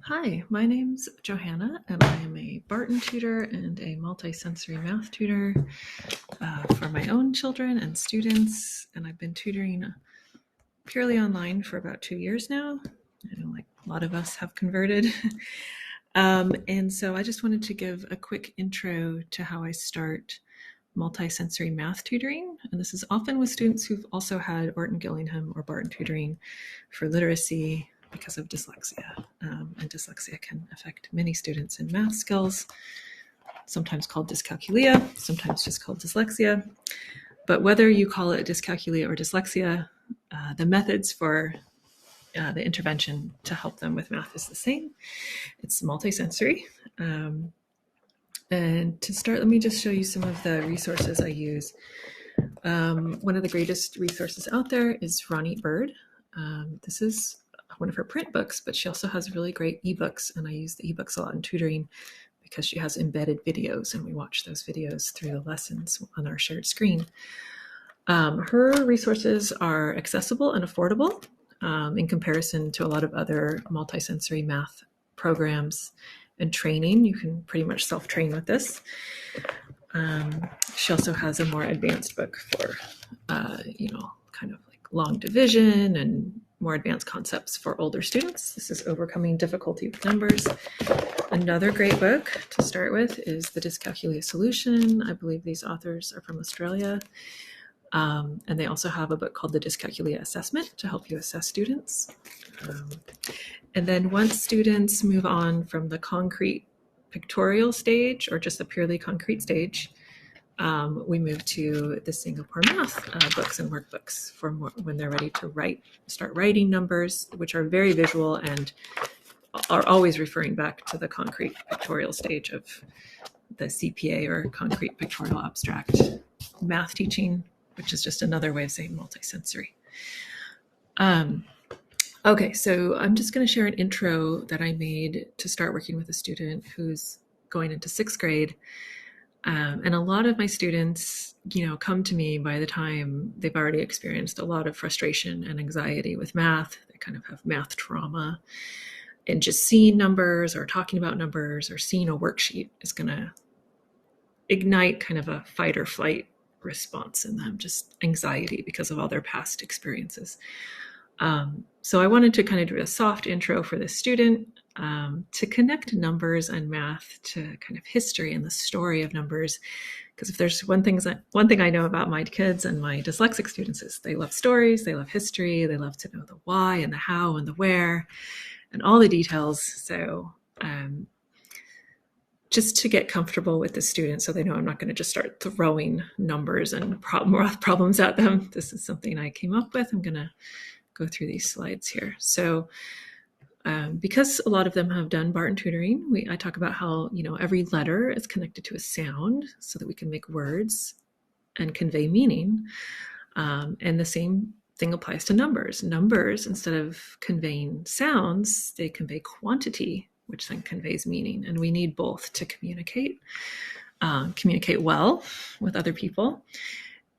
Hi, my name's Johanna, and I am a Barton tutor and a multisensory math tutor for my own children and students. And I've been tutoring purely online for about 2 years now. I know, like a lot of us have converted. And so I just wanted to give a quick intro to how I start multisensory math tutoring. And this is often with students who've also had Orton Gillingham or Barton tutoring for literacy because of dyslexia. And dyslexia can affect many students in math skills, sometimes called dyscalculia, sometimes just called dyslexia. But whether you call it dyscalculia or dyslexia, the methods for the intervention to help them with math is the same. It's multisensory. And to start, let me just show you some of the resources I use. One of the greatest resources out there is Ronnie Bird. This is one of her print books, but she also has really great ebooks, and I use the ebooks a lot in tutoring because she has embedded videos, and we watch those videos through the lessons on our shared screen. Her resources are accessible and affordable in comparison to a lot of other multisensory math programs and training. You can pretty much self-train with this. She also has a more advanced book for, kind of like long division and more advanced concepts for older students. This is Overcoming Difficulty with Numbers. Another great book to start with is the Dyscalculia Solution. I believe these authors are from Australia. And they also have a book called the Dyscalculia Assessment to help you assess students. And then once students move on from the concrete pictorial stage or just the purely concrete stage, we move to the Singapore math books and workbooks for more, when they're ready to start writing numbers, which are very visual and are always referring back to the concrete pictorial stage of the CPA or concrete pictorial abstract math teaching, which is just another way of saying multisensory. Okay, so I'm just going to share an intro that I made to start working with a student who's going into 6th grade. And a lot of my students, come to me by the time they've already experienced a lot of frustration and anxiety with math. They kind of have math trauma. And just seeing numbers or talking about numbers or seeing a worksheet is going to ignite kind of a fight or flight response in them, just anxiety because of all their past experiences. So I wanted to kind of do a soft intro for this student to connect numbers and math to kind of history and the story of numbers. Because if there's one thing I know about my kids and my dyslexic students is they love stories, they love history, they love to know the why and the how and the where and all the details. So just to get comfortable with the student so they know I'm not going to just start throwing numbers and problems at them. This is something I came up with. I'm going to go through these slides here. So because a lot of them have done Barton tutoring, I talk about how, every letter is connected to a sound so that we can make words and convey meaning. And the same thing applies to numbers. Numbers, instead of conveying sounds, they convey quantity, which then conveys meaning. And we need both to communicate well with other people.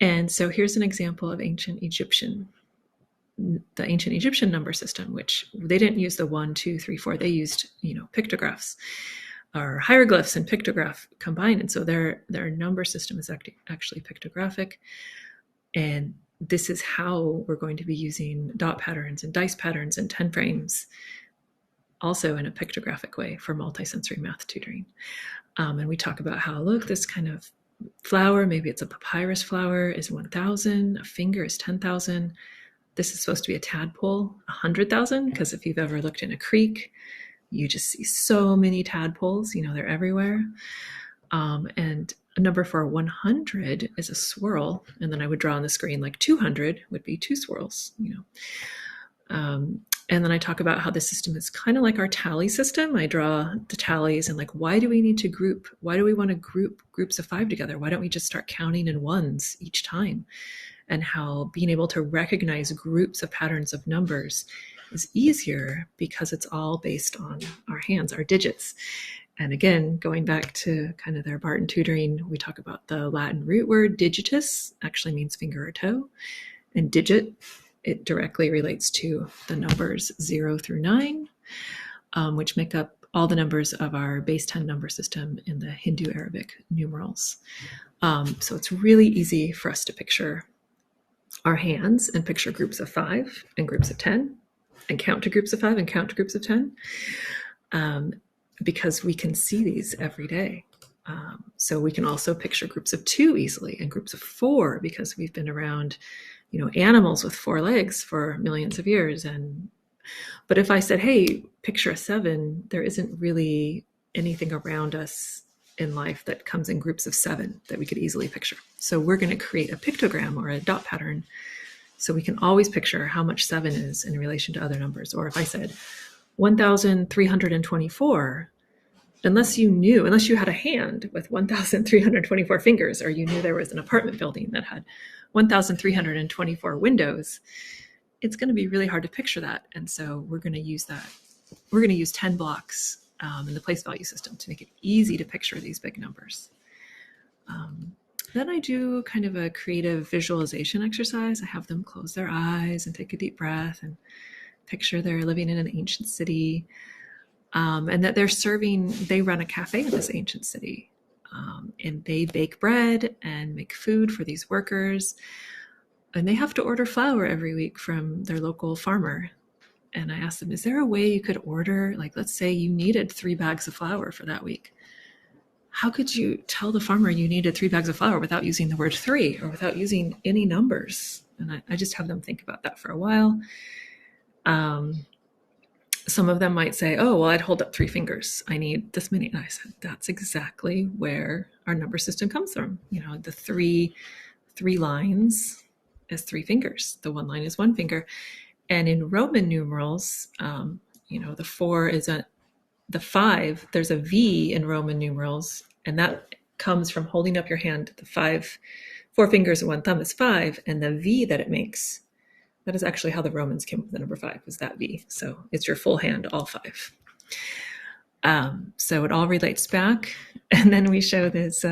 And so here's an example of the ancient Egyptian number system, which they didn't use the 1, 2, 3, 4. They used, pictographs or hieroglyphs and pictograph combined. And so their number system is actually pictographic. And this is how we're going to be using dot patterns and dice patterns and 10 frames also in a pictographic way for multisensory math tutoring. And we talk about how, look, this kind of flower, maybe it's a papyrus flower, is 1,000, a finger is 10,000. This is supposed to be a tadpole, 100,000, because if you've ever looked in a creek, you just see so many tadpoles, they're everywhere. And a number for 100 is a swirl. And then I would draw on the screen like 200 would be 2 swirls, And then I talk about how the system is kind of like our tally system. I draw the tallies and like, why do we need to group? Why do we want to group groups of 5 together? Why don't we just start counting in ones each time? And how being able to recognize groups of patterns of numbers is easier because it's all based on our hands, our digits. And again, going back to kind of their Barton tutoring, we talk about the Latin root word digitus, actually means finger or toe, and digit, it directly relates to the numbers 0 through 9. which make up all the numbers of our base 10 number system in the Hindu Arabic numerals. So it's really easy for us to picture our hands and picture groups of 5 and groups of 10 and count to groups of 5 and count to groups of 10 because we can see these every day. So we can also picture groups of 2 easily and groups of 4 because we've been around, animals with 4 legs for millions of years. But if I said, hey, picture a 7, there isn't really anything around us in life that comes in groups of 7 that we could easily picture. So we're going to create a pictogram or a dot pattern so we can always picture how much 7 is in relation to other numbers. Or if I said 1,324, unless you had a hand with 1,324 fingers, or you knew there was an apartment building that had 1,324 windows, it's going to be really hard to picture that. And so we're going to use that. We're going to use 10 blocks in the place value system to make it easy to picture these big numbers. Then I do kind of a creative visualization exercise. I have them close their eyes and take a deep breath and picture they're living in an ancient city, and that they run a cafe in this ancient city, and they bake bread and make food for these workers, and they have to order flour every week from their local farmer. And I asked them, is there a way you could order, like, let's say you needed 3 bags of flour for that week. How could you tell the farmer you needed 3 bags of flour without using the word 3 or without using any numbers? And I just have them think about that for a while. Some of them might say, oh, well, I'd hold up 3 fingers. I need this many. And I said, that's exactly where our number system comes from. The three lines is 3 fingers. The 1 line is 1 finger. And in Roman numerals, the 4 is the 5. There's a V in Roman numerals, and that comes from holding up your hand. The 4 fingers and 1 thumb is 5, and the V that it makes, that is actually how the Romans came up with the number 5, was that V. So it's your full hand, all 5. So it all relates back. And then we show this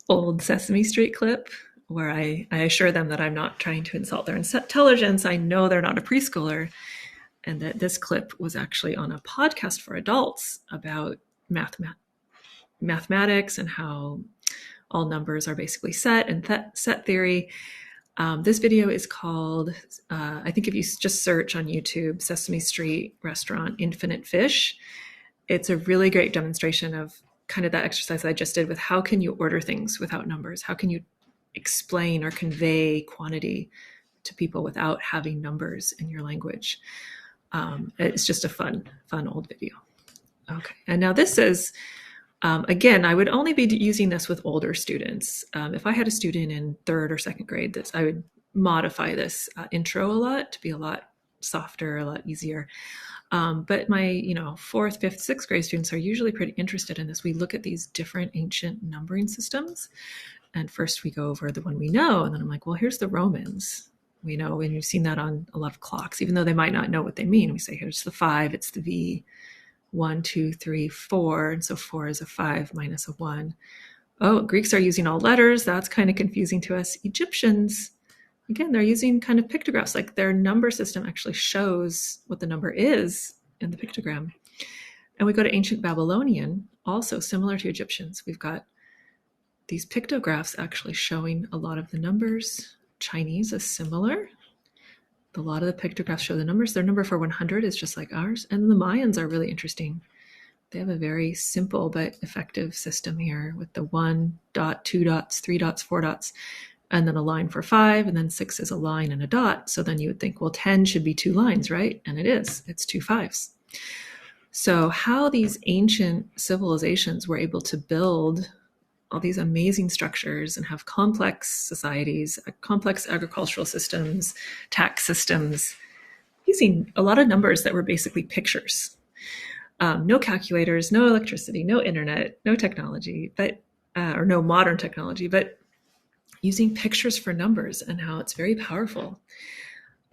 old Sesame Street clip where I assure them that I'm not trying to insult their intelligence. I know they're not a preschooler, and that this clip was actually on a podcast for adults about mathematics and how all numbers are basically set and set theory. This video is called, I think if you just search on YouTube, Sesame Street Restaurant Infinite Fish, it's a really great demonstration of kind of that exercise I just did with how can you order things without numbers? How can you explain or convey quantity to people without having numbers in your language? It's just a fun old video. Okay, and now this is, again, I would only be using this with older students. If I had a student in 3rd or 2nd grade, I would modify this intro a lot to be a lot softer, a lot easier. But my 4th, 5th, 6th grade students are usually pretty interested in this. We look at these different ancient numbering systems, and first we go over the one we know, and then I'm like, well, here's the Romans. We know, and you've seen that on a lot of clocks, even though they might not know what they mean. We say, here's the 5, it's the V, 1, 2, 3, 4. And so 4 is a 5 minus a 1. Oh, Greeks are using all letters. That's kind of confusing to us. Egyptians, again, they're using kind of pictographs, like their number system actually shows what the number is in the pictogram. And we go to ancient Babylonian, also similar to Egyptians. We've got these pictographs actually showing a lot of the numbers. Chinese is similar. A lot of the pictographs show the numbers. Their number for 100 is just like ours. And the Mayans are really interesting. They have a very simple but effective system here with the 1 dot, 2 dots, 3 dots, 4 dots, and then a line for 5, and then 6 is a line and a dot. So then you would think, well, 10 should be 2 lines, right? And it is. It's 2 5s. So how these ancient civilizations were able to build all these amazing structures and have complex societies, complex agricultural systems, tax systems, using a lot of numbers that were basically pictures. No calculators, no electricity, no internet, no technology, or no modern technology, but using pictures for numbers and how it's very powerful.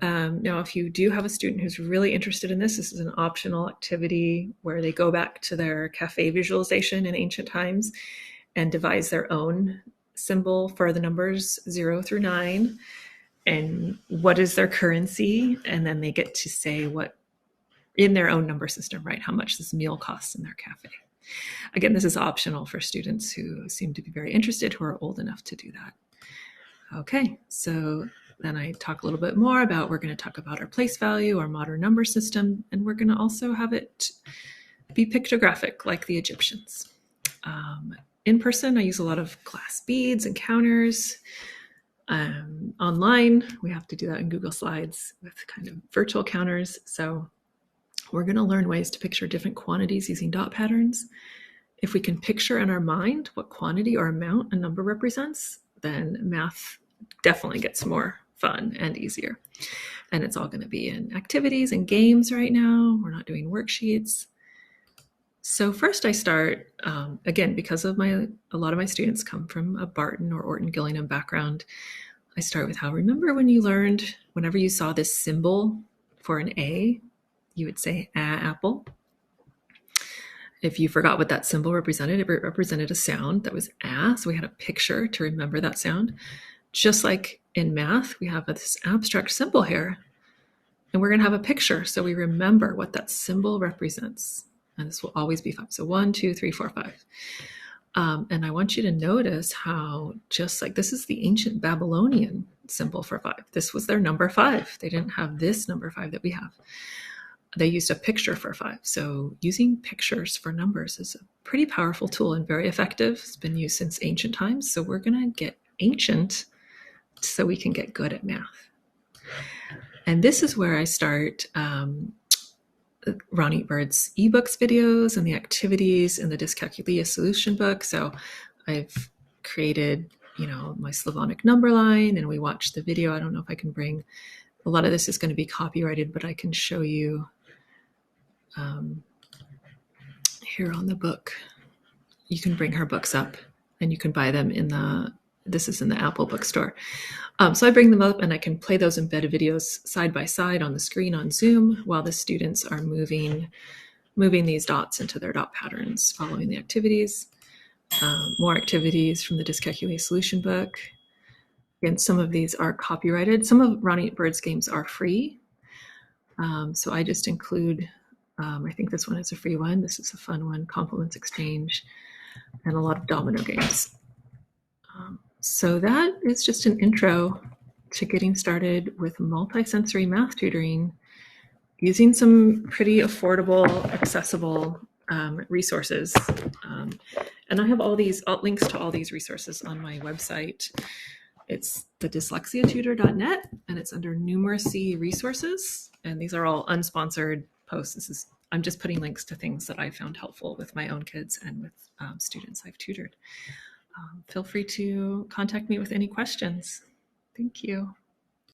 Now, if you do have a student who's really interested in this is an optional activity where they go back to their cafe visualization in ancient times and devise their own symbol for the numbers 0 through 9 and what is their currency. And then they get to say what in their own number system, right? How much this meal costs in their cafe. Again, this is optional for students who seem to be very interested, who are old enough to do that. Okay, so then I talk a little bit more about, we're going to talk about our place value, our modern number system, and we're going to also have it be pictographic like the Egyptians. In person, I use a lot of glass beads and counters. Online, we have to do that in Google Slides with kind of virtual counters. So we're going to learn ways to picture different quantities using dot patterns. If we can picture in our mind what quantity or amount a number represents, then math definitely gets more fun and easier. And it's all going to be in activities and games right now. We're not doing worksheets. So first I start, again, because of a lot of my students come from a Barton or Orton Gillingham background, I start with how, remember when you learned, whenever you saw this symbol for an A, you would say apple. If you forgot what that symbol represented, it represented a sound that was so we had a picture to remember that sound. Just like in math, we have this abstract symbol here, and we're going to have a picture so we remember what that symbol represents. And this will always be 5. So 1, 2, 3, 4, 5. And I want you to notice how, just like this is the ancient Babylonian symbol for 5. This was their number 5. They didn't have this number 5 that we have. They used a picture for 5. So using pictures for numbers is a pretty powerful tool and very effective. It's been used since ancient times. So we're going to get ancient so we can get good at math. And this is where I start Ronnie Bird's ebooks videos and the activities in the Dyscalculia Solution book. So I've created, my Slavonic number line, and we watched the video. I don't know if I can bring, a lot of this is going to be copyrighted, but I can show you here on the book. You can bring her books up and you can buy them this is in the Apple bookstore. So I bring them up and I can play those embedded videos side by side on the screen on Zoom while the students are moving these dots into their dot patterns, following the activities. More activities from the Dyscalculia Solution book. Again, some of these are copyrighted. Some of Ronnie Bird's games are free. So I just include, I think this one is a free one. This is a fun one, Compliments Exchange, and a lot of domino games. So that is just an intro to getting started with multisensory math tutoring using some pretty affordable, accessible resources. And I have all these links to all these resources on my website. It's the dyslexiatutor.net, and it's under numeracy resources. And these are all unsponsored posts. I'm just putting links to things that I found helpful with my own kids and with students I've tutored. Feel free to contact me with any questions. Thank you.